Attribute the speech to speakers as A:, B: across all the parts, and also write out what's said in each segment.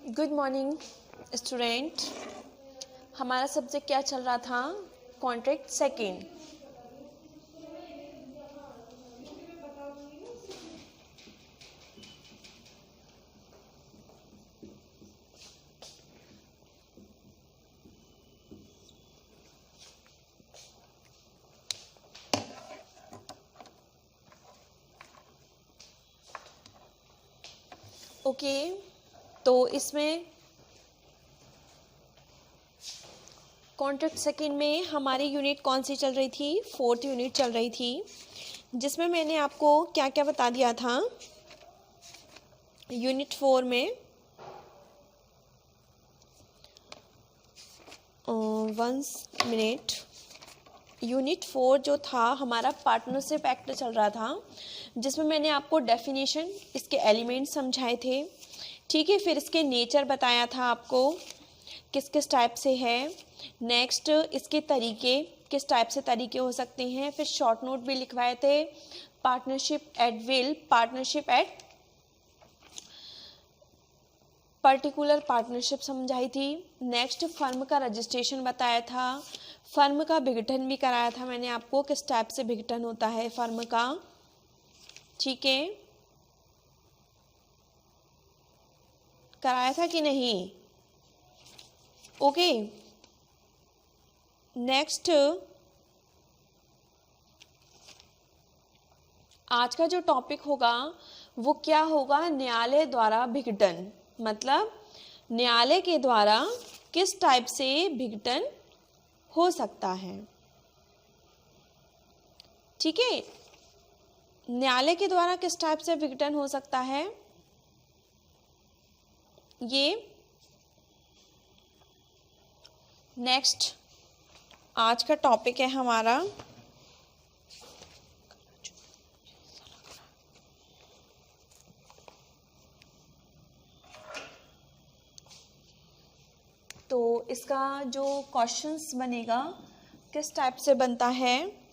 A: Good morning student. हमारा subject क्या चल रहा था? Contract second. ओके, तो इसमें कॉन्ट्रैक्ट सेकेंड में हमारी यूनिट कौन सी चल रही थी? फोर्थ यूनिट चल रही थी, जिसमें मैंने आपको क्या क्या बता दिया था। यूनिट 4 में 1 मिनट। यूनिट 4 जो था हमारा पार्टनरशिप एक्ट चल रहा था, जिसमें मैंने आपको डेफिनेशन, इसके एलिमेंट समझाए थे। ठीक है, फिर इसके नेचर बताया था आपको किस किस टाइप से है। नेक्स्ट इसके तरीके, किस टाइप से तरीके हो सकते हैं। फिर शॉर्ट नोट भी लिखवाए थे। Partnership at will, partnership at particular partnership समझाई थी। नेक्स्ट फर्म का रजिस्ट्रेशन बताया था। फर्म का विघटन भी कराया था मैंने आपको, किस टाइप से विघटन होता है फर्म का। ठीक है, कराया था कि नहीं? ओके, नेक्स्ट आज का जो टॉपिक होगा वो क्या होगा? न्यायालय द्वारा विघटन। मतलब न्यायालय के द्वारा किस टाइप से विघटन हो सकता है। ठीक है, न्यायालय के द्वारा किस टाइप से विघटन हो सकता है, ये नेक्स्ट आज का टॉपिक है हमारा। तो इसका जो क्वेश्चंस बनेगा किस टाइप से बनता है।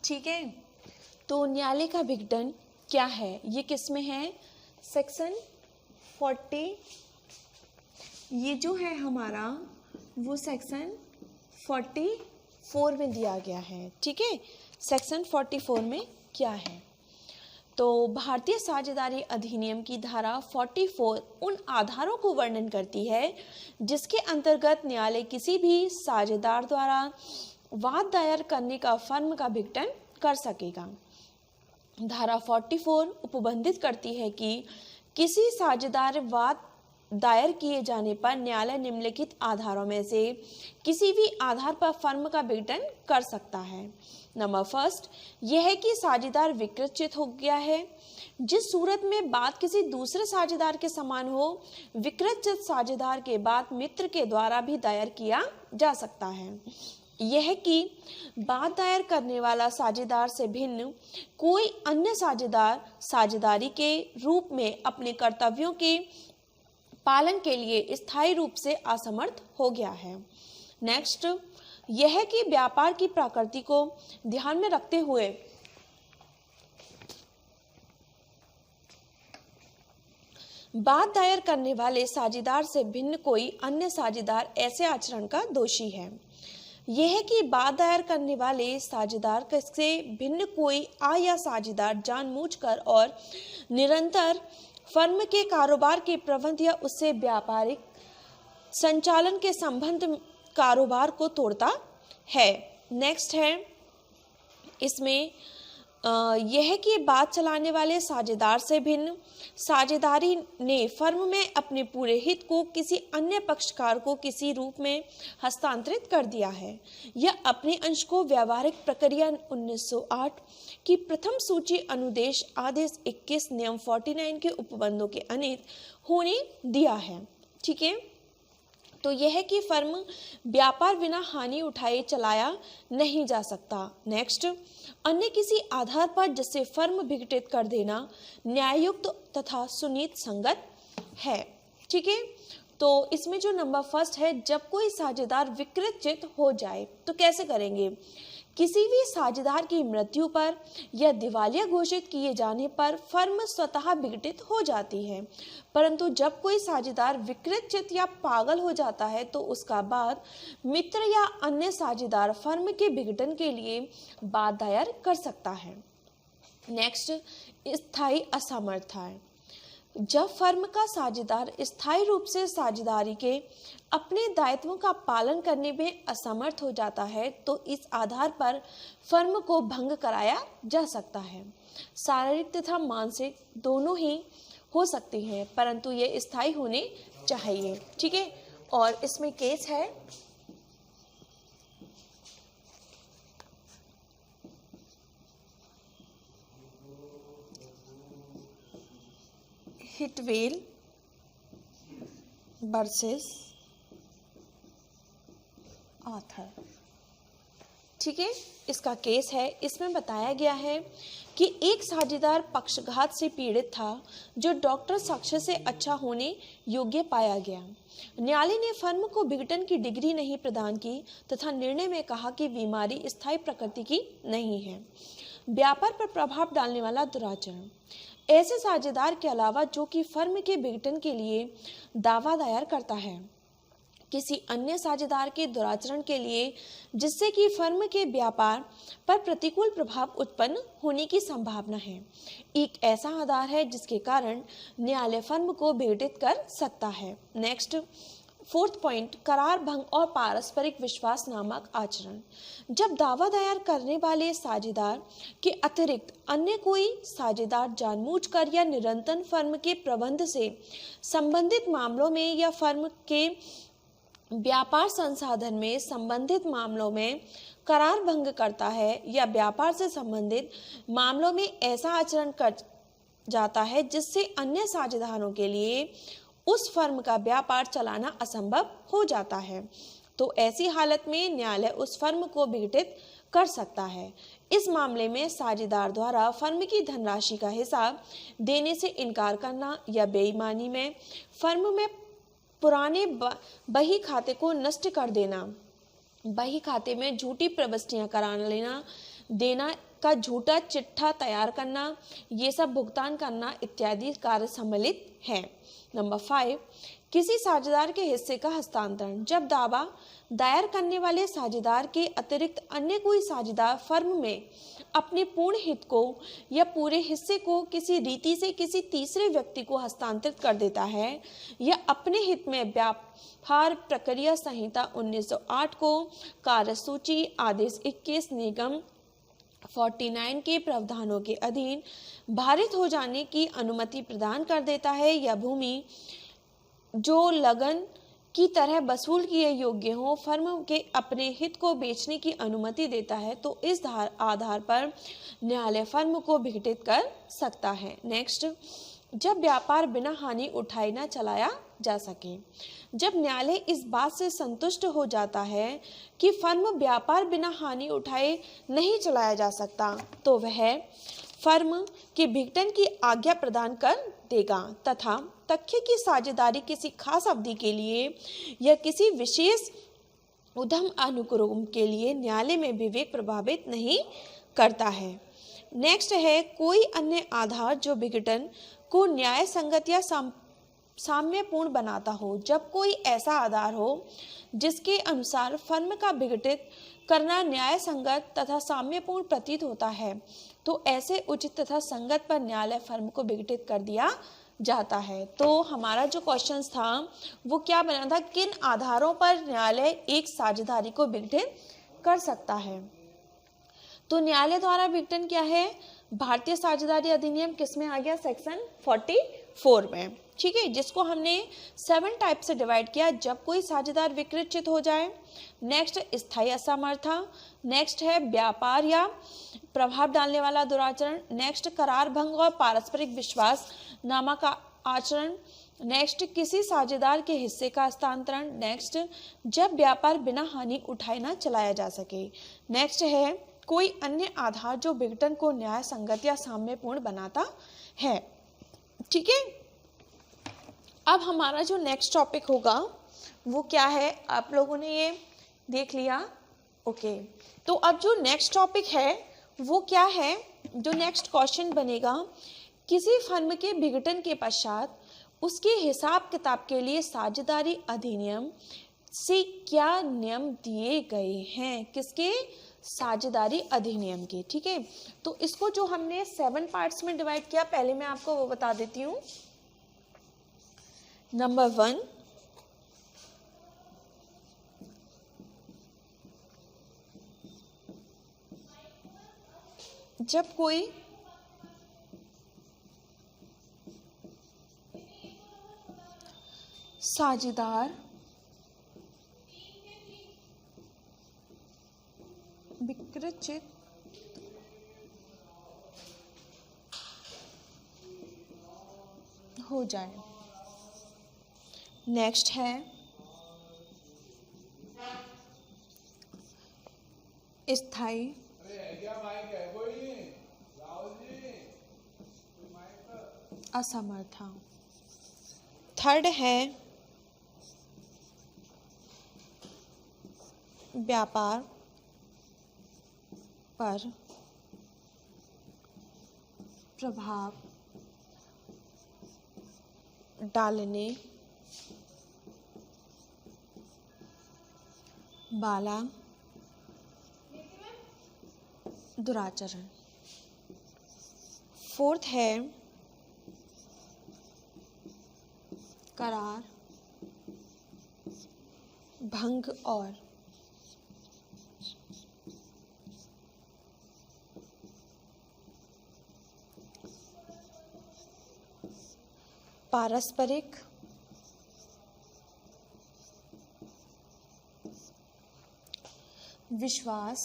A: ठीक है, तो न्यायालय का विघटन क्या है, ये किस में है? सेक्शन 40, ये जो है हमारा वो सेक्शन 44 में दिया गया है। ठीक है, सेक्शन 44 में क्या है? तो भारतीय साझेदारी अधिनियम की धारा 44 उन आधारों को वर्णन करती है जिसके अंतर्गत न्यायालय किसी भी साझेदार द्वारा वाद दायर करने का फर्म का विघटन कर सकेगा। धारा 44 उपबंधित करती है कि किसी साझेदार वाद दायर किए जाने पर न्यायालय निम्नलिखित आधारों में से किसी भी आधार पर फर्म का विघटन कर सकता है। नंबर फर्स्ट, यह है कि साझेदार विकृत हो गया है। जिस सूरत में बात किसी दूसरे साझेदार के समान हो, विकृत साझेदार के बाद मित्र के द्वारा भी दायर किया जा सकता है। यह कि बात दायर करने वाला साझेदार से भिन्न कोई अन्य साझेदार साझेदारी के रूप में अपने कर्तव्यों के पालन के लिए स्थायी रूप से असमर्थ हो गया है। नेक्स्ट, यह कि व्यापार की प्रकृति को ध्यान में रखते हुए बात दायर करने वाले साझेदार से भिन्न कोई अन्य साझेदार ऐसे आचरण का दोषी है। यह कि बात दायर करने वाले साझेदार से भिन्न कोई या साझेदार जानबूझकर और निरंतर फर्म के कारोबार के प्रबंध या उससे व्यापारिक संचालन के संबंध कारोबार को तोड़ता है। नेक्स्ट है इसमें यह कि बात चलाने वाले साझेदार से भिन्न साझेदारी ने फर्म में अपने पूरे हित को किसी अन्य पक्षकार को किसी रूप में हस्तांतरित कर दिया है। यह अपने अंश को व्यावहारिक प्रक्रिया 1908 की प्रथम सूची अनुदेश आदेश 21 नियम 49 के उपबंधों के अनित होने दिया है। ठीक है, तो यह है कि फर्म व्यापार बिना हानि उठाए चलाया नहीं जा सकता। नेक्स्ट, अन्य किसी आधार पर जिससे फर्म विघटित कर देना न्याययुक्त तथा सुनीत संगत है। ठीक है, तो इसमें जो नंबर फर्स्ट है, जब कोई साझेदार विकृत चित्त हो जाए तो कैसे करेंगे। किसी भी साझेदार की मृत्यु पर या दिवालिया घोषित किए जाने पर फर्म स्वतः विघटित हो जाती है, परंतु जब कोई साझेदार विकृत चित्त या पागल हो जाता है तो उसका बाद मित्र या अन्य साझेदार फर्म के विघटन के लिए वाद दायर कर सकता है। नेक्स्ट, स्थायी असमर्थता है। जब फर्म का साझेदार स्थायी रूप से साझेदारी के अपने दायित्वों का पालन करने में असमर्थ हो जाता है तो इस आधार पर फर्म को भंग कराया जा सकता है। शारीरिक तथा मानसिक दोनों ही हो सकती हैं, परंतु ये स्थायी होने चाहिए। ठीक है, और इसमें केस है हिटवेल वर्सेस आर्थर। ठीक है, इसका केस है। इसमें बताया गया है कि एक साझेदार पक्षघात से पीड़ित था जो डॉक्टर साक्ष्य से अच्छा होने योग्य पाया गया। न्यायालय ने फर्म को विघटन की डिग्री नहीं प्रदान की तथा निर्णय में कहा कि बीमारी स्थायी प्रकृति की नहीं है। व्यापार पर प्रभाव डालने वाला दुराचरण। ऐसे साझेदार के अलावा जो कि फर्म के विघटन के लिए दावा दायर करता है किसी अन्य साझेदार के दुराचरण के लिए जिससे कि फर्म के व्यापार पर प्रतिकूल प्रभाव उत्पन्न होने की संभावना है, एक ऐसा आधार है जिसके कारण न्यायालय फर्म को विघटित कर सकता है। नेक्स्ट, फोर्थ पॉइंट, करार भंग और पारस्परिक विश्वास नामक आचरण। जब दावा दायर करने वाले साझेदार के अतिरिक्त अन्य कोई साझेदार जानबूझकर या निरंतर फर्म के प्रबंध से संबंधित मामलों में या फर्म के व्यापार संसाधन में संबंधित मामलों में करार भंग करता है या व्यापार से संबंधित मामलों में ऐसा आचरण कर जाता है जिससे अन्य साझेदारों के लिए उस फर्म का व्यापार चलाना असंभव हो जाता है, तो ऐसी हालत में न्यायालय उस फर्म को विघटित कर सकता है। इस मामले में साझेदार द्वारा फर्म की धनराशि का हिसाब देने से इनकार करना या बेईमानी में फर्म में पुराने बही खाते को नष्ट कर देना, बही खाते में झूठी प्रविष्टियां करा लेना, देना का झूठा चिट्ठा तैयार करना, ये सब भुगतान करना इत्यादि कार्य सम्मिलित है। नंबर 5, किसी साझेदार के हिस्से का हस्तांतरण। जब दावा दायर करने वाले साझेदार के अतिरिक्त अन्य कोई साझेदार फर्म में अपने पूर्ण हित को या पूरे हिस्से को किसी रीति से किसी तीसरे व्यक्ति को हस्तांतरित कर देता है या अपने हित में व्यापार प्रक्रिया संहिता 1908 को कार्यसूची आदेश 21 निगम 49 के प्रावधानों के अधीन भारित हो जाने की अनुमति प्रदान कर देता है या भूमि जो लगन की तरह वसूल किए योग्य हो फर्म के अपने हित को बेचने की अनुमति देता है, तो इस आधार पर न्यायालय फर्म को विघटित कर सकता है। नेक्स्ट, जब व्यापार बिना हानि उठाए न चलाया जा सके। जब न्यायालय इस बात से संतुष्ट हो जाता है कि फर्म व्यापार बिना हानि उठाए नहीं चलाया जा सकता तो वह फर्म के विघटन की आज्ञा प्रदान कर देगा तथा तथ्य की साझेदारी किसी खास अवधि के लिए या किसी विशेष उद्यम अनुक्रम के लिए न्यायालय में विवेक प्रभावित नहीं करता है। नेक्स्ट है कोई अन्य आधार जो विघटन को न्याय संगत या साम्यपूर्ण बनाता हो। जब कोई ऐसा आधार हो जिसके अनुसार फर्म का विघटित करना न्याय संगत तथा साम्यपूर्ण प्रतीत होता है तो ऐसे उचित तथा संगत पर न्यायालय फर्म को विघटित कर दिया जाता है। तो हमारा जो क्वेश्चन था वो क्या बना था, किन आधारों पर न्यायालय एक साझेदारी को विघटित कर सकता है। तो न्यायालय द्वारा विघटन क्या है, भारतीय साझेदारी अधिनियम किस में आ गया? सेक्शन 44 में, ठीक है, जिसको हमने 7 टाइप से डिवाइड किया। जब कोई साझेदार विकृत हो जाए, नेक्स्ट स्थायी असमर्था, नेक्स्ट है व्यापार या प्रभाव डालने वाला दुराचरण, नेक्स्ट करार भंग और पारस्परिक विश्वास नामक आचरण, नेक्स्ट किसी साझेदार के हिस्से का हस्तांतरण, नेक्स्ट जब व्यापार बिना हानि उठाए ना चलाया जा सके, नेक्स्ट है कोई अन्य आधार जो विघटन को न्याय संगत या साम्यपूर्ण बनाता है। ठीक है, अब हमारा जो नेक्स्ट टॉपिक होगा वो क्या है? आप लोगों ने ये देख लिया, ओके। तो अब जो नेक्स्ट टॉपिक है वो क्या है? जो नेक्स्ट क्वेश्चन बनेगा, किसी फर्म के विघटन के पश्चात उसके हिसाब किताब के लिए साझेदारी अधिनियम से क्या नियम दिए गए हैं? किसके? साझेदारी अधिनियम के। ठीक है, तो इसको जो हमने 7 पार्ट्स में डिवाइड किया, पहले मैं आपको वो बता देती हूँ। नंबर 1, जब कोई साझेदार विकृत हो जाए, नेक्स्ट है स्थायी असमर्था, थर्ड है व्यापार पर प्रभाव डालने वाला दुराचरण, फोर्थ है करार भंग और पारस्परिक विश्वास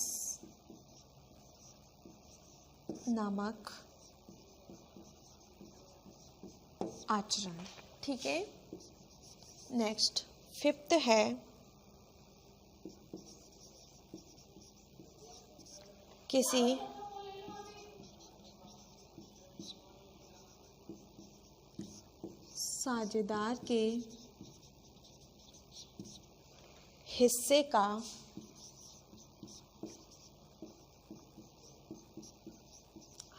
A: नामक आचरण। ठीक है, नेक्स्ट फिफ्थ है किसी साझेदार के हिस्से का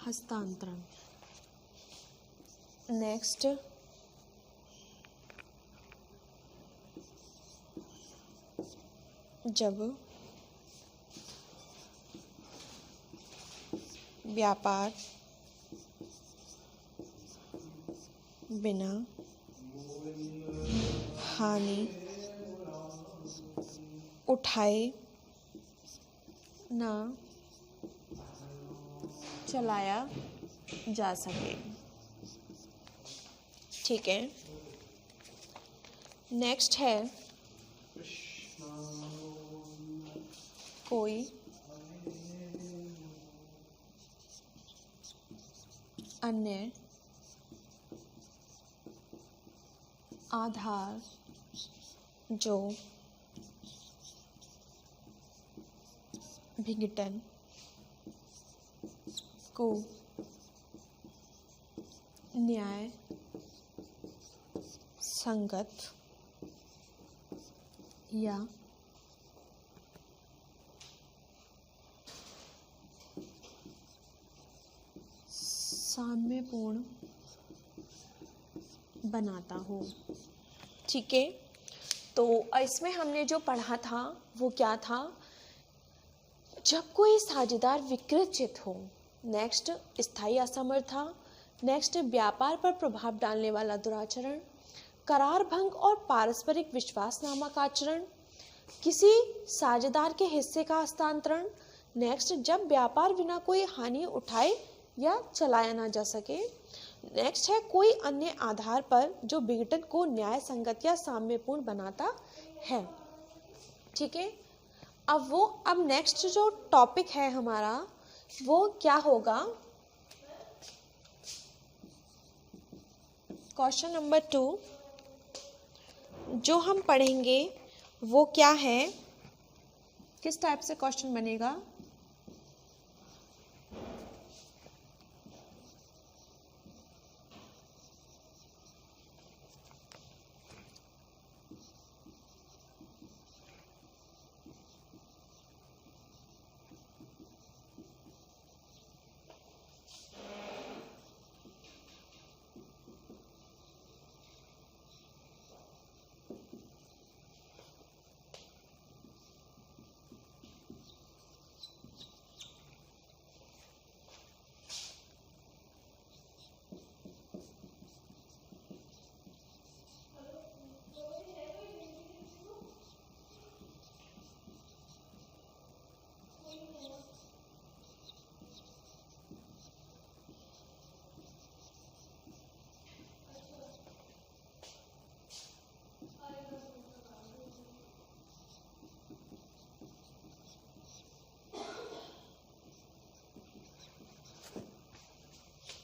A: हस्तांतरण, नेक्स्ट जब व्यापार बिना हानि उठाए ना चलाया जा सके। ठीक है, नेक्स्ट है कोई अन्य आधार जो विघटन को न्याय संगत या साम्यपूर्ण बनाता हो। ठीक है, तो इसमें हमने जो पढ़ा था वो क्या था? जब कोई साझेदार विकृत हो, नेक्स्ट स्थायी असमर्था, नेक्स्ट व्यापार पर प्रभाव डालने वाला दुराचरण, करार भंग और पारस्परिक विश्वास नामक आचरण, किसी साझेदार के हिस्से का हस्तांतरण, नेक्स्ट जब व्यापार बिना कोई हानि उठाए या चलाया ना जा सके। नेक्स्ट है कोई अन्य आधार पर जो विघटन को न्याय संगत या साम्यपूर्ण बनाता है। ठीक है, अब नेक्स्ट जो टॉपिक है हमारा वो क्या होगा, क्वेश्चन नंबर 2 जो हम पढ़ेंगे वो क्या है, किस टाइप से क्वेश्चन बनेगा।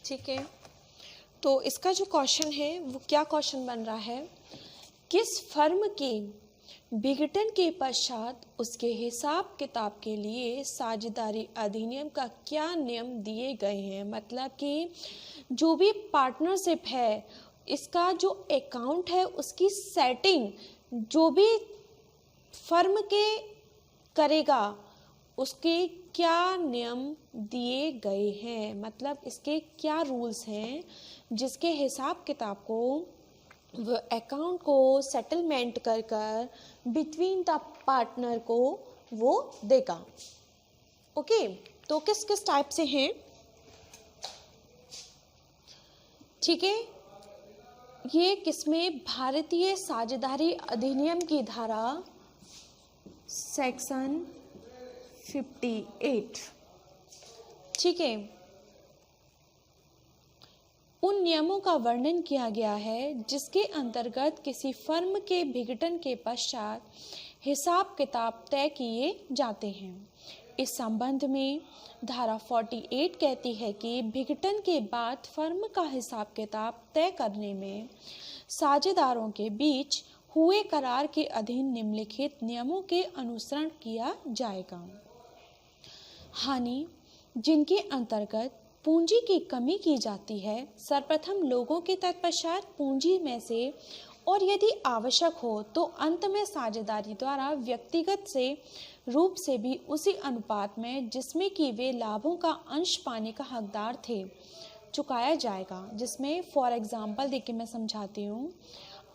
A: ठीक है, तो इसका जो क्वेश्चन है वो क्या क्वेश्चन बन रहा है, किस फर्म के विघटन के पश्चात उसके हिसाब किताब के लिए साझेदारी अधिनियम का क्या नियम दिए गए हैं। मतलब कि जो भी पार्टनरशिप है, इसका जो अकाउंट है उसकी सेटिंग जो भी फर्म के करेगा उसके क्या नियम दिए गए हैं, मतलब इसके क्या रूल्स हैं जिसके हिसाब किताब को वो अकाउंट को सेटलमेंट कर कर बिटवीन द पार्टनर को वो देगा। ओके, तो किस किस टाइप से हैं। ठीक है, ये किसमें, भारतीय साझेदारी अधिनियम की धारा सेक्शन 58। ठीक है, उन नियमों का वर्णन किया गया है जिसके अंतर्गत किसी फर्म के विघटन के पश्चात हिसाब किताब तय किए जाते हैं। इस संबंध में धारा 48 कहती है कि विघटन के बाद फर्म का हिसाब किताब तय करने में साझेदारों के बीच हुए करार के अधीन निम्नलिखित नियमों के अनुसरण किया जाएगा। हानि जिनके अंतर्गत पूंजी की कमी की जाती है, सर्वप्रथम लोगों के तत्पश्चात पूंजी में से और यदि आवश्यक हो तो अंत में साझेदारी द्वारा व्यक्तिगत से रूप से भी उसी अनुपात में जिसमें कि वे लाभों का अंश पाने का हकदार थे चुकाया जाएगा। जिसमें फॉर एग्जाम्पल देखिए मैं समझाती हूँ,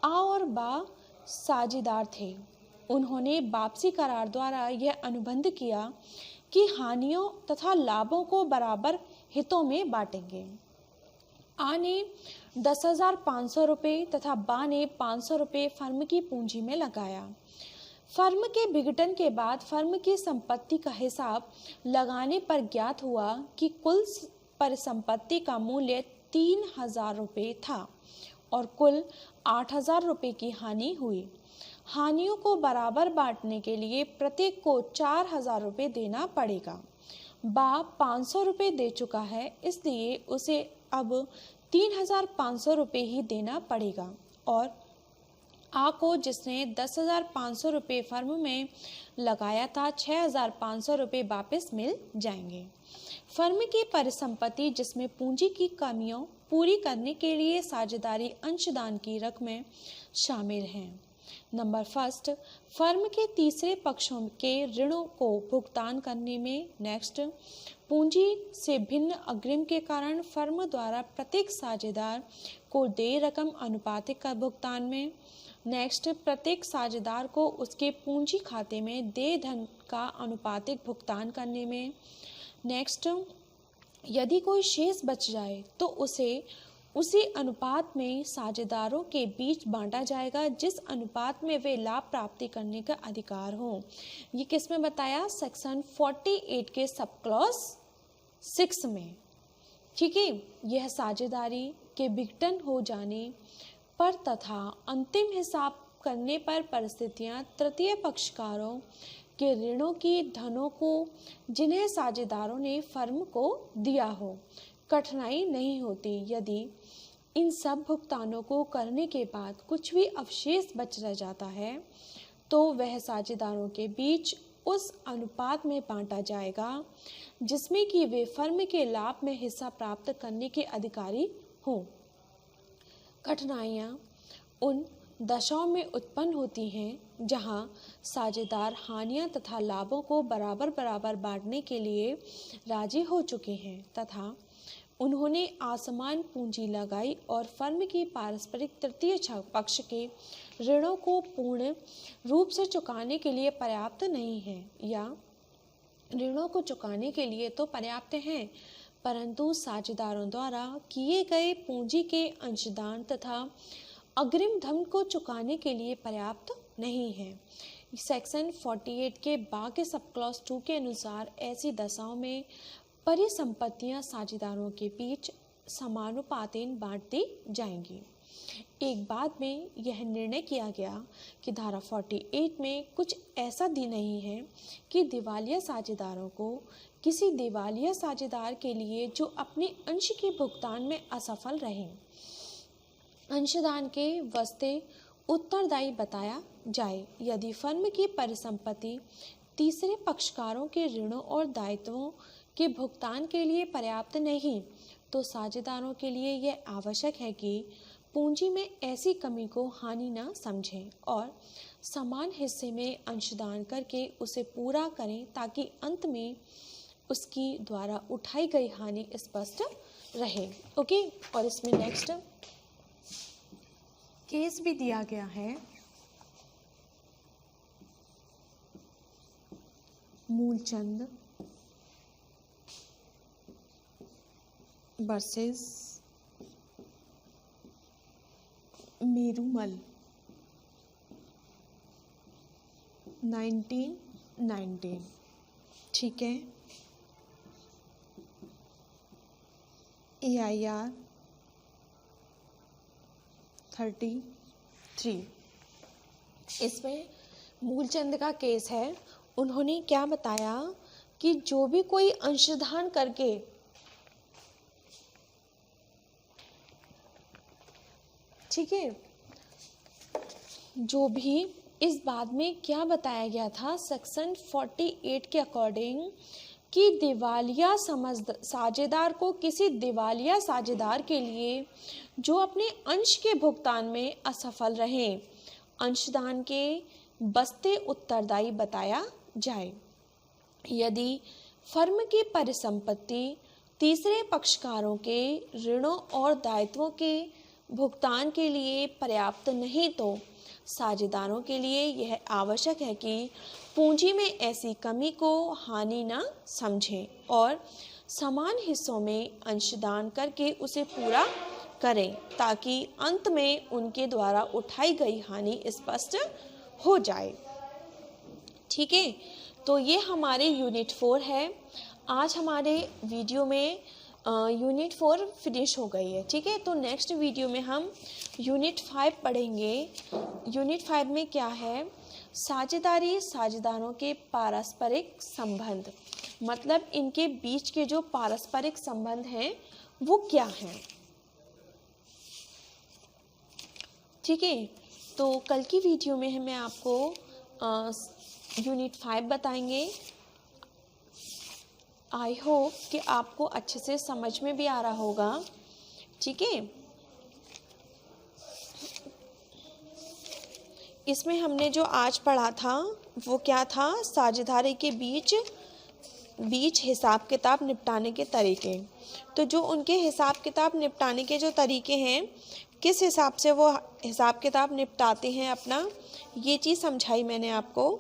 A: आ और बा साझेदार थे, उन्होंने वापसी करार द्वारा यह अनुबंध किया कि हानियों तथा लाभों को बराबर हितों में बांटेंगे। आ ने 10,500 रुपये तथा बा ने 500 रुपये फर्म की पूंजी में लगाया। फर्म के विघटन के बाद फर्म की संपत्ति का हिसाब लगाने पर ज्ञात हुआ कि कुल परिसंपत्ति का मूल्य 3,000 रुपये था और कुल 8,000 रुपये की हानि हुई। हानियों को बराबर बांटने के लिए प्रत्येक को 4,000 रुपये देना पड़ेगा। बा 500 रुपये दे चुका है, इसलिए उसे अब 3,500 रुपये ही देना पड़ेगा और आ को जिसने 10,500 रुपये फर्म में लगाया था 6,500 रुपये वापस मिल जाएंगे। फर्म की परिसंपत्ति जिसमें पूंजी की कमियों पूरी करने के लिए साझेदारी अंशदान की रकमें शामिल हैं। नंबर फर्स्ट, फर्म के तीसरे पक्षों के ऋणों को भुगतान करने में। नेक्स्ट, पूंजी से भिन्न अग्रिम के कारण फर्म द्वारा प्रत्येक साझेदार को देय रकम अनुपातिक का भुगतान में। नेक्स्ट, प्रत्येक साझेदार को उसके पूंजी खाते में देय धन का अनुपातिक भुगतान करने में। नेक्स्ट, यदि कोई शेष बच जाए तो उसे उसी अनुपात में साझेदारों के बीच बांटा जाएगा जिस अनुपात में वे लाभ प्राप्ति करने का अधिकार हो। ये किस में बताया? सेक्शन 48 के सब क्लॉज 6 में। ठीक है। यह साझेदारी के विघटन हो जाने पर तथा अंतिम हिसाब करने पर परिस्थितियां तृतीय पक्षकारों के ऋणों की धनों को जिन्हें साझेदारों ने फर्म को दिया हो कठिनाई नहीं होती। यदि इन सब भुगतानों को करने के बाद कुछ भी अवशेष बच रह जाता है तो वह साझेदारों के बीच उस अनुपात में बांटा जाएगा जिसमें कि वे फर्म के लाभ में हिस्सा प्राप्त करने के अधिकारी हों। कठिनाइयाँ उन दशाओं में उत्पन्न होती हैं जहां साझेदार हानियां तथा लाभों को बराबर बराबर बांटने के लिए राजी हो चुके हैं तथा उन्होंने असमान पूंजी लगाई और फर्म की पारस्परिक तृतीय पक्ष के ऋणों को पूर्ण रूप से चुकाने के लिए पर्याप्त नहीं है, या ऋणों को चुकाने के लिए तो पर्याप्त हैं परंतु साझेदारों द्वारा किए गए पूंजी के अंशदान तथा अग्रिम धन को चुकाने के लिए पर्याप्त नहीं है। सेक्शन 48 के बाकी सब क्लॉज 2 के अनुसार ऐसी दशाओं में परिसंपत्तियां साझेदारों के बीच समानुपातेन बांट दी जाएंगी। एक बाद में यह निर्णय किया गया कि धारा 48 में कुछ ऐसा दी नहीं है कि दिवालिया साझेदारों को किसी दिवालिया साझेदार के लिए जो अपने अंश के भुगतान में असफल रहे अंशदान के वास्ते उत्तरदायी बताया जाए। यदि फर्म की परिसंपत्ति तीसरे पक्षकारों के ऋणों और दायित्वों के भुगतान के लिए पर्याप्त नहीं तो साझेदारों के लिए यह आवश्यक है कि पूंजी में ऐसी कमी को हानि न समझें और समान हिस्से में अंशदान करके उसे पूरा करें ताकि अंत में उसकी द्वारा उठाई गई हानि स्पष्ट रहे। ओके, और इसमें नेक्स्ट केस भी दिया गया है मूलचंद वर्सेस मेरुमल 1919। ठीक है, AIR 33। इसमें मूलचंद का केस है। उन्होंने क्या बताया कि जो भी कोई अंशदान करके ठीक है, जो भी इस बाद में क्या बताया गया था सेक्शन 48 के अकॉर्डिंग कि दिवालिया साझेदार को किसी दिवालिया साझेदार के लिए जो अपने अंश के भुगतान में असफल रहे अंशदान के बस्ते उत्तरदायी बताया जाए। यदि फर्म की परिसंपत्ति तीसरे पक्षकारों के ऋणों और दायित्वों के भुगतान के लिए पर्याप्त नहीं तो साझेदारों के लिए यह आवश्यक है कि पूंजी में ऐसी कमी को हानि न समझें और समान हिस्सों में अंशदान करके उसे पूरा करें ताकि अंत में उनके द्वारा उठाई गई हानि स्पष्ट हो जाए। ठीक है, तो ये हमारे यूनिट 4 है। आज हमारे वीडियो में यूनिट 4 फिनिश हो गई है। ठीक है, तो नेक्स्ट वीडियो में हम यूनिट 5 पढ़ेंगे। यूनिट 5 में क्या है, साझेदारी साझेदारों के पारस्परिक संबंध, मतलब इनके बीच के जो पारस्परिक संबंध हैं वो क्या हैं। ठीक है, तो कल की वीडियो में मैं आपको यूनिट 5 बताएंगे। आई होप कि आपको अच्छे से समझ में भी आ रहा होगा। ठीक है, इसमें हमने जो आज पढ़ा था वो क्या था, साझेदारी के बीच हिसाब किताब निपटाने के तरीके। तो जो उनके हिसाब किताब निपटाने के जो तरीके हैं, किस हिसाब से वो हिसाब किताब निपटाते हैं अपना, ये चीज़ समझाई मैंने आपको।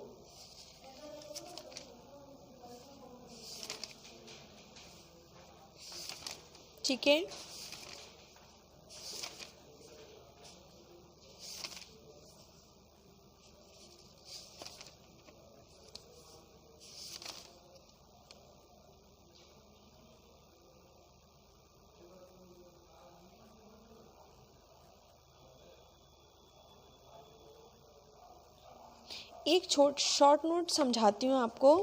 A: ठीक है, एक शॉर्ट नोट समझाती हूँ आपको।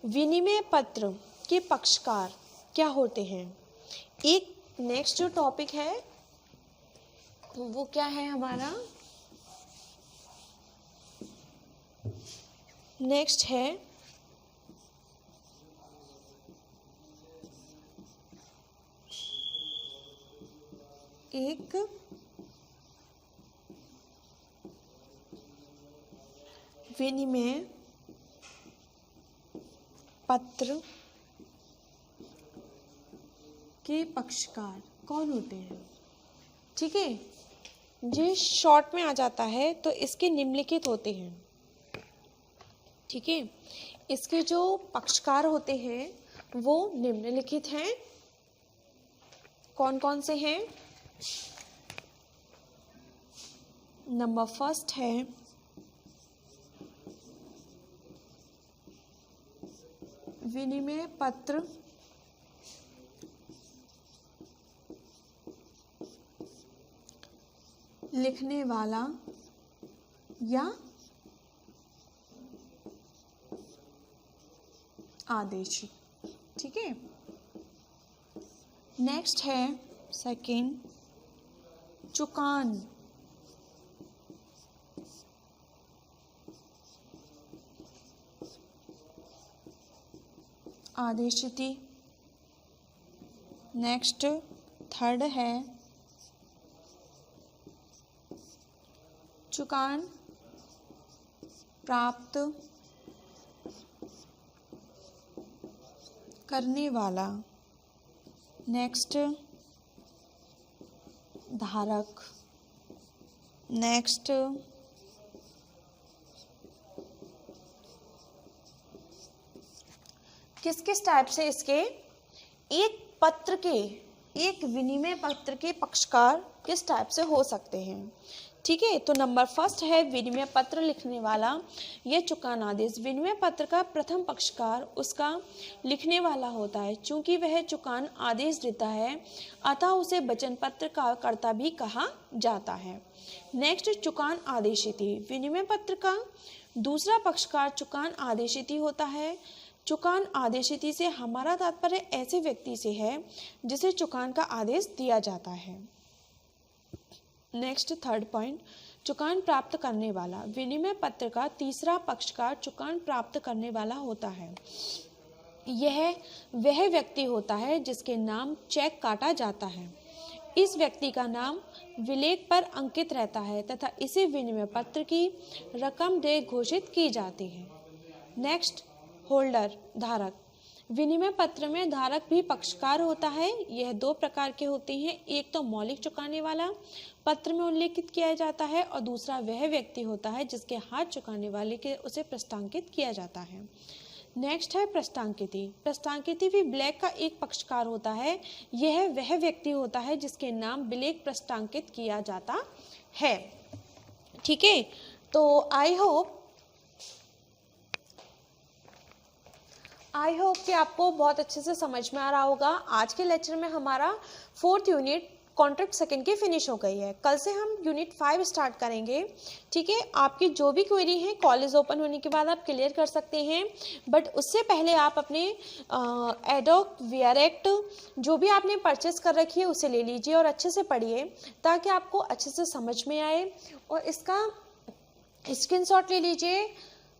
A: विनिमय पत्र के पक्षकार क्या होते हैं। एक नेक्स्ट जो टॉपिक है वो क्या है हमारा, नेक्स्ट है एक विनिमय पत्र के पक्षकार कौन होते हैं। ठीक है, ये शॉर्ट में आ जाता है तो इसके निम्नलिखित होते हैं। ठीक है, इसके जो पक्षकार होते हैं वो निम्नलिखित हैं। कौन कौन से हैं। नंबर फर्स्ट है विनिमय पत्र लिखने वाला या आदेशित। ठीक है, नेक्स्ट है सेकंड चुकान आदेशिती। नेक्स्ट थर्ड है चुकान प्राप्त करने वाला। नेक्स्ट धारक। नेक्स्ट किस किस टाइप से इसके एक विनिमय पत्र के पक्षकार किस टाइप से हो सकते हैं। ठीक है, तो नंबर फर्स्ट है विनिमय पत्र लिखने वाला यह चुकान आदेश। विनिमय पत्र का प्रथम पक्षकार उसका लिखने वाला होता है। चूंकि वह चुकान आदेश देता है अतः उसे वचन पत्र का कर्ता भी कहा जाता है। नेक्स्ट चुकान आदेशिती। विनिमय पत्र का दूसरा पक्षकार चुकान आदेशिती होता है। चुकान आदेशिती से हमारा तात्पर्य ऐसे व्यक्ति से है जिसे चुकान का आदेश दिया जाता है। नेक्स्ट थर्ड पॉइंट चुकान प्राप्त करने वाला। विनिमय पत्र का तीसरा पक्षकार चुकान प्राप्त करने वाला होता है। यह वह व्यक्ति होता है जिसके नाम चेक काटा जाता है। इस व्यक्ति का नाम विलेख पर अंकित रहता है तथा इसे विनिमय पत्र की रकम दे घोषित की जाती है। नेक्स्ट होल्डर धारक। विनिमय पत्र में धारक भी पक्षकार होता है। यह दो प्रकार के होते हैं, एक तो मौलिक चुकाने वाला पत्र में उल्लेखित किया जाता है और दूसरा वह व्यक्ति होता है जिसके हाथ चुकाने वाले के उसे प्रस्तांकित किया जाता है। नेक्स्ट है प्रस्तांकिती। प्रस्तांकिती भी ब्लैक का एक पक्षकार होता है। यह वह व्यक्ति होता है जिसके नाम ब्लैक प्रस्तांकित किया जाता है। ठीक है, तो आई होप कि आपको बहुत अच्छे से समझ में आ रहा होगा। आज के लेक्चर में हमारा 4th यूनिट कॉन्ट्रैक्ट सेकंड की फिनिश हो गई है। कल से हम यूनिट 5 स्टार्ट करेंगे। ठीक है, आपकी जो भी क्वेरी है कॉलेज ओपन होने के बाद आप क्लियर कर सकते हैं, बट उससे पहले आप अपने एडोक वीआरएक्ट जो भी आपने परचेस कर रखी है उसे ले लीजिए और अच्छे से पढ़िए ताकि आपको अच्छे से समझ में आए। और इसका स्क्रीनशॉट ले लीजिए।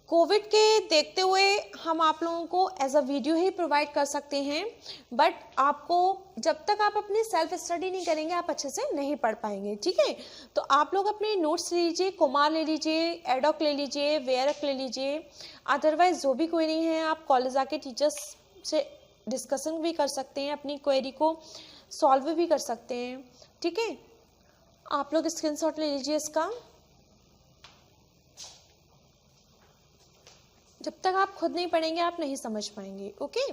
A: कोविड के देखते हुए हम आप लोगों को एज अ वीडियो ही प्रोवाइड कर सकते हैं, बट आपको जब तक आप अपनी सेल्फ स्टडी नहीं करेंगे आप अच्छे से नहीं पढ़ पाएंगे। ठीक है, तो आप लोग अपने नोट्स ले लीजिए, कुमार ले लीजिए, एडोक ले लीजिए, वेयरक ले लीजिए। अदरवाइज जो भी क्वेरी है आप कॉलेज आके टीचर्स से डिस्कशन भी कर सकते हैं, अपनी क्वेरी को सॉल्व भी कर सकते हैं। ठीक है, आप लोग स्क्रीनशॉट ले लीजिए इसका। जब तक आप खुद नहीं पढ़ेंगे आप नहीं समझ पाएंगे। ओके,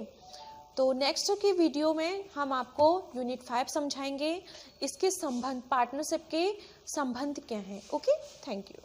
A: तो नेक्स्ट की वीडियो में हम आपको यूनिट 5 समझाएंगे, इसके संबंध पार्टनरशिप के संबंध क्या हैं। Okay, thank you.